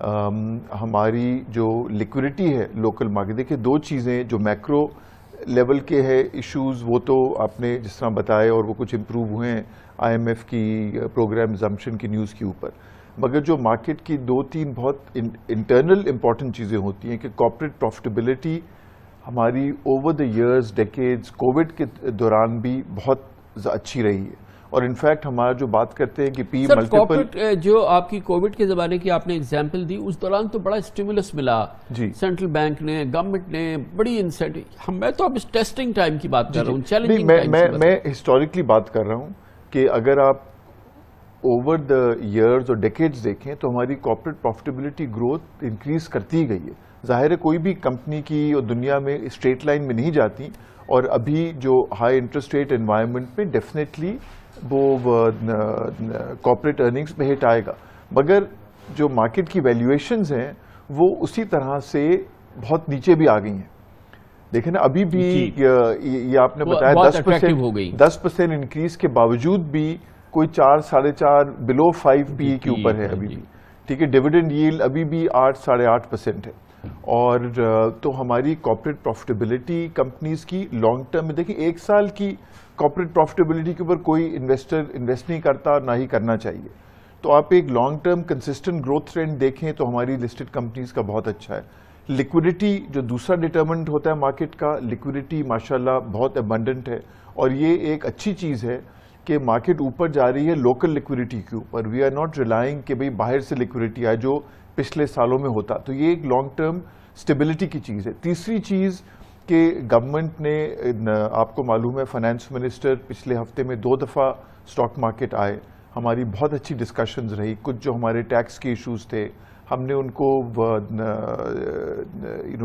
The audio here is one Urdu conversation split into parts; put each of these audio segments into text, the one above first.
ہماری جو لیکوڈیٹی ہے لوکل مارکیٹ، دیکھیں دو چیزیں جو میکرو لیول کے ہے ایشوز وہ تو آپ نے جس طرح بتائے اور وہ کچھ امپروو ہوئے ہیں آئی ایم ایف کی پروگرام ریزمپشن کی نیوز کے اوپر، مگر جو مارکیٹ کی دو تین بہت انٹرنل امپورٹنٹ چیزیں ہوتی ہیں کہ کارپوریٹ پروفٹیبلٹی ہماری over the years decades Covid کے دوران بھی بہت اچھی رہی ہے، اور انفیکٹ ہمارا جو بات کرتے ہیں کہ پی ملٹیپل جو آپ کی کووڈ کے زمانے کی آپ نے اگزامپل دی، اس دوران تو بڑا اسٹیمولس ملا سینٹرل بینک نے، گورنمنٹ نے بڑی انسینٹو، میں تو اب اس ٹیسٹنگ ٹائم کی بات کر رہا ہوں، چیلنجنگ ٹائم کی میں ہسٹوریکلی بات کر رہا ہوں کہ اگر آپ اوور دا ایئرز اور ڈیکیڈز دیکھیں تو ہماری کارپوریٹ پروفٹیبلٹی گروتھ انکریز کرتی گئی ہے. ظاہر ہے کوئی بھی کمپنی کی اور دنیا میں اسٹریٹ لائن میں نہیں جاتی، اور ابھی جو ہائی انٹرسٹ ریٹ انوائرمنٹ میں ڈیفینیٹلی وہ کارپوریٹ ارننگز میں ہٹ آئے گا، مگر جو مارکیٹ کی ویلیویشنز ہیں وہ اسی طرح سے بہت نیچے بھی آ گئی ہیں. دیکھیں نا ابھی بھی یہ آپ نے بتایا 10% انکریز کے باوجود بھی کوئی 4-4.5 بلو 5 پی کے اوپر ہے ابھی بھی، ٹھیک ہے. ڈیویڈنڈ ییلڈ ابھی بھی 8-8.5% ہے، اور تو ہماری کارپوریٹ پروفٹیبلٹی کمپنیز کی لانگ ٹرم میں دیکھیں ایک سال کی کارپوریٹ پروفٹیبلٹی کے اوپر کوئی انویسٹر انویسٹ نہیں کرتا، نہ ہی کرنا چاہیے. تو آپ ایک long term consistent growth trend دیکھیں تو ہماری لسٹڈ کمپنیز کا بہت اچھا ہے. لیکوڈیٹی جو دوسرا ڈٹرمنٹ ہوتا ہے مارکیٹ کا، لیکوڈیٹی ماشاءاللہ بہت ابنڈنٹ ہے، اور یہ ایک اچھی چیز ہے کہ مارکیٹ اوپر جا رہی ہے لوکل لیکوڈیٹی کے اوپر. وی آر ناٹ ریلائنگ کہ بھئی باہر سے لیکوڈیٹی آئے جو پچھلے سالوں میں ہوتا، تو یہ ایک لانگ ٹرم سٹیبلٹی کی چیز ہے. تیسری چیز کہ گورنمنٹ نے، آپ کو معلوم ہے فائنانس منسٹر پچھلے ہفتے میں 2 دفعہ اسٹاک مارکیٹ آئے، ہماری بہت اچھی ڈسکشنز رہی. کچھ جو ہمارے ٹیکس کے ایشوز تھے ہم نے ان کو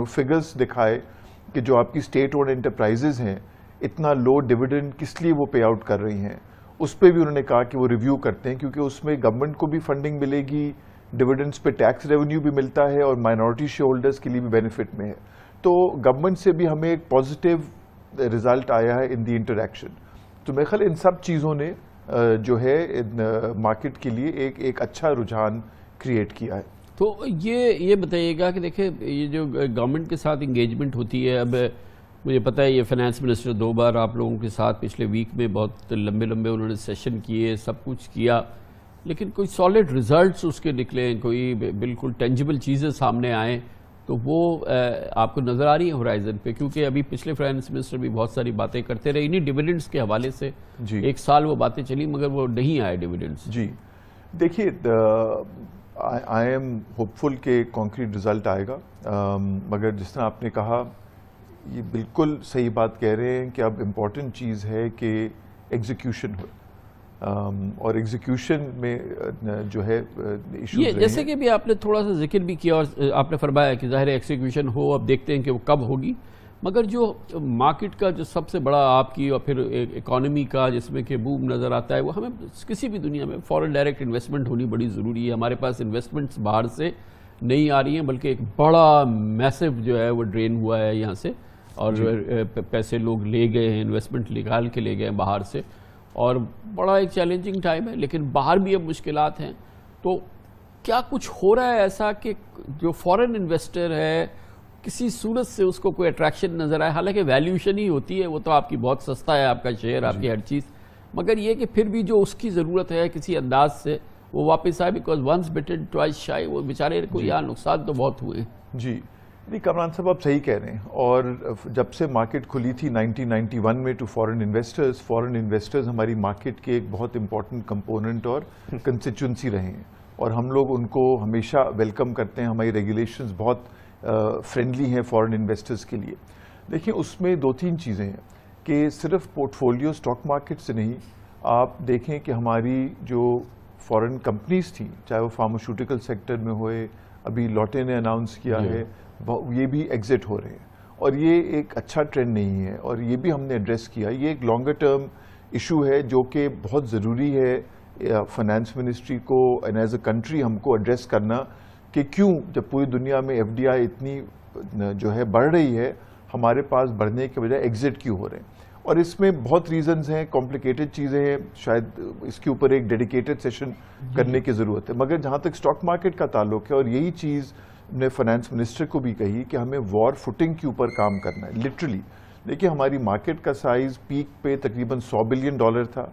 فگرز دکھائے کہ جو آپ کی اسٹیٹ اونڈ انٹرپرائزز ہیں اتنا لو ڈیویڈنڈ کس لیے وہ پے آؤٹ کر رہی ہیں، اس پہ بھی انہوں نے کہا کہ وہ ریویو کرتے ہیں، کیونکہ اس میں گورنمنٹ کو بھی فنڈنگ ملے گی، ڈیویڈنڈز پہ ٹیکس ریونیو بھی ملتا ہے، اور مائنورٹی شیئر ہولڈرز کے لیے بھی بینیفٹ میں ہے. تو گورنمنٹ سے بھی ہمیں ایک پازیٹیو رزلٹ آیا ہے ان دی انٹریکشن. تو میرے خیال ان سب چیزوں نے جو ہے مارکیٹ کے لیے ایک اچھا رجحان کریٹ کیا ہے. تو یہ بتائیے گا کہ دیکھیں یہ جو گورنمنٹ کے ساتھ انگیجمنٹ ہوتی ہے، اب مجھے پتہ ہے یہ فائنانس منسٹر 2 بار آپ لوگوں کے ساتھ پچھلے ویک میں بہت لمبے انہوں نے سیشن کیے، سب کچھ کیا، لیکن کوئی سالڈ ریزلٹس اس کے نکلیں، کوئی بالکل ٹینجیبل چیزیں سامنے آئیں، تو وہ آپ کو نظر آ رہی ہیں ہورائزن پہ؟ کیونکہ ابھی پچھلے فائنانس منسٹر بھی بہت ساری باتیں کرتے رہے انہی ڈیویڈنڈز کے حوالے سے، ایک سال وہ باتیں چلی مگر وہ نہیں آئے ڈیویڈنڈز. جی دیکھیے، آئی ایم ہوپ فل کہ کانکریٹ رزلٹ آئے گا، مگر جس طرح آپ نے کہا یہ بالکل صحیح بات کہہ رہے ہیں کہ اب امپورٹنٹ چیز ہے کہ ایگزیکیوشن ہو، اور ایگزیکیوشن میں جو ہے ایشوز رہے جیسے کہ بھی آپ نے تھوڑا سا ذکر بھی کیا، اور آپ نے فرمایا کہ ظاہر ایگزیکیوشن ہو، اب دیکھتے ہیں کہ وہ کب ہوگی، مگر جو مارکیٹ کا جو سب سے بڑا آپ کی اور پھر اکانومی کا جس میں کہ بوم نظر آتا ہے، وہ ہمیں کسی بھی دنیا میں فورن ڈائریکٹ انویسٹمنٹ ہونی بڑی ضروری ہے. ہمارے پاس انویسٹمنٹس باہر سے نہیں آ رہی ہیں، بلکہ ایک بڑا میسو جو ہے وہ ڈرین ہوا ہے یہاں سے، اور پیسے لوگ لے گئے ہیں، انویسٹمنٹ نکال کے لے گئے ہیں باہر سے، اور بڑا ایک چیلنجنگ ٹائم ہے. لیکن باہر بھی اب مشکلات ہیں، تو کیا کچھ ہو رہا ہے ایسا کہ جو فورن انویسٹر ہے کسی صورت سے اس کو کوئی اٹریکشن نظر آئے؟ حالانکہ ویلیوشن ہی ہوتی ہے، وہ تو آپ کی بہت سستا ہے، آپ کا شیئر، آپ کی ہر چیز، مگر یہ کہ پھر بھی جو اس کی ضرورت ہے کسی انداز سے وہ واپس آئے، بیکاز ونس بٹن ٹوائس شائی، وہ بیچارے کو یہاں نقصان تو بہت ہوئے ہیں. جی کامران صاحب آپ صحیح کہہ رہے ہیں، اور جب سے مارکیٹ کھلی تھی 1991 میں ٹو فورن انویسٹرز ہماری مارکیٹ کے ایک بہت امپورٹنٹ کمپوننٹ اور کنسٹیچوئنسی رہے ہیں، اور ہم لوگ ان کو ہمیشہ ویلکم کرتے ہیں. ہماری ریگولیشنز بہت فرینڈلی ہیں فورن انویسٹرز کے لیے. دیکھیں اس میں 2-3 چیزیں ہیں کہ صرف پورٹ فولیو اسٹاک مارکیٹ سے نہیں، آپ دیکھیں کہ ہماری جو فورن کمپنیز تھیں، چاہے وہ فارماسیوٹیکل سیکٹر میں ہوئے، ابھی لوٹے نے اناؤنس کیا ہے، یہ بھی ایگزٹ ہو رہے ہیں، اور یہ ایک اچھا ٹرینڈ نہیں ہے، اور یہ بھی ہم نے ایڈریس کیا. یہ ایک لانگر ٹرم ایشو ہے جو کہ بہت ضروری ہے فائنانس منسٹری کو اینڈ ایز اے کنٹری ہم کو ایڈریس کرنا، کہ کیوں جب پوری دنیا میں ایف ڈی آئی اتنی جو ہے بڑھ رہی ہے، ہمارے پاس بڑھنے کے بجائے ایگزٹ کیوں ہو رہے ہیں. اور اس میں بہت ریزنز ہیں, کمپلیکیٹڈ چیزیں ہیں, شاید اس کے اوپر ایک ڈیڈیکیٹڈ سیشن کرنے کی ضرورت ہے. مگر جہاں تک اسٹاک مارکیٹ کا تعلق ہے, اور یہی چیز نے فائنانس منسٹر کو بھی کہی کہ ہمیں وار فوٹنگ کے اوپر کام کرنا ہے لٹرلی. دیکھیے ہماری مارکیٹ کا سائز پیک پہ تقریباً $100 بلین تھا.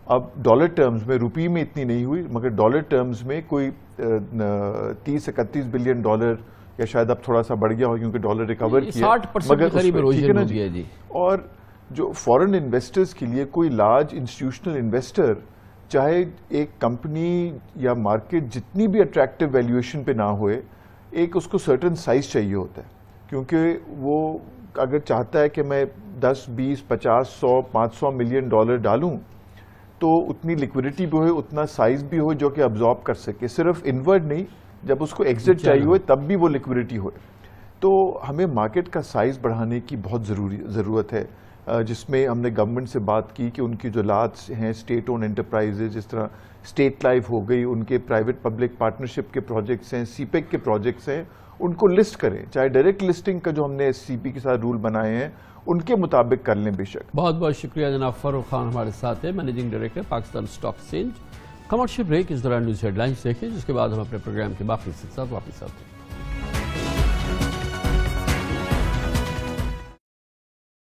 اب ڈالر ٹرمز میں, روپی میں اتنی نہیں ہوئی, مگر ڈالر ٹرمز میں کوئی 30-31 بلین ڈالر, یا شاید اب تھوڑا سا بڑھ گیا ہو کیونکہ ڈالر ریکور کیا, 60% کے قریب ایروژن ہو گیا جی. اور جو فورن انویسٹرز کے لیے کوئی لارج انسٹیٹیوشنل انویسٹر چاہے ایک کمپنی یا مارکیٹ جتنی بھی اٹریکٹیو ویلیویشن پہ نہ ہوئے, ایک اس کو سرٹن سائز چاہیے ہوتا ہے, کیونکہ وہ اگر چاہتا ہے کہ میں 10, 20, 50, 100, 500 ملین ڈالر ڈالوں تو اتنی لیکوڈیٹی بھی ہو, اتنا سائز بھی ہو جو کہ ابزارب کر سکے. صرف انورڈ نہیں, جب اس کو ایگزٹ چاہیے ہوئے تب بھی وہ لیکوڈیٹی ہوئے. تو ہمیں مارکیٹ کا سائز بڑھانے کی بہت ضرورت ہے, جس میں ہم نے گورنمنٹ سے بات کی کہ ان کی جو لارج ہیں اسٹیٹ اون انٹرپرائزز, جس طرح اسٹیٹ لائف ہو گئی, ان کے پرائیویٹ پبلک پارٹنرشپ کے پروجیکٹس ہیں, سی پیک کے پروجیکٹس ہیں, ان کو لسٹ کریں. چاہے ڈائریکٹ لسٹنگ کا جو ہم نے ایس سی پی کے ساتھ رول بنائے ہیں ان کے مطابق کر لیں. بے شک. بہت بہت شکریہ جناب فاروق خان ہمارے ساتھ ہیں, managing director Pakistan stock exchange. Commercial break, اس دوران نیوز ہیڈ لائنز دیکھیں, جس کے بعد ہم اپنے پروگرام کے باقی سلسلات واپس آتے ہیں.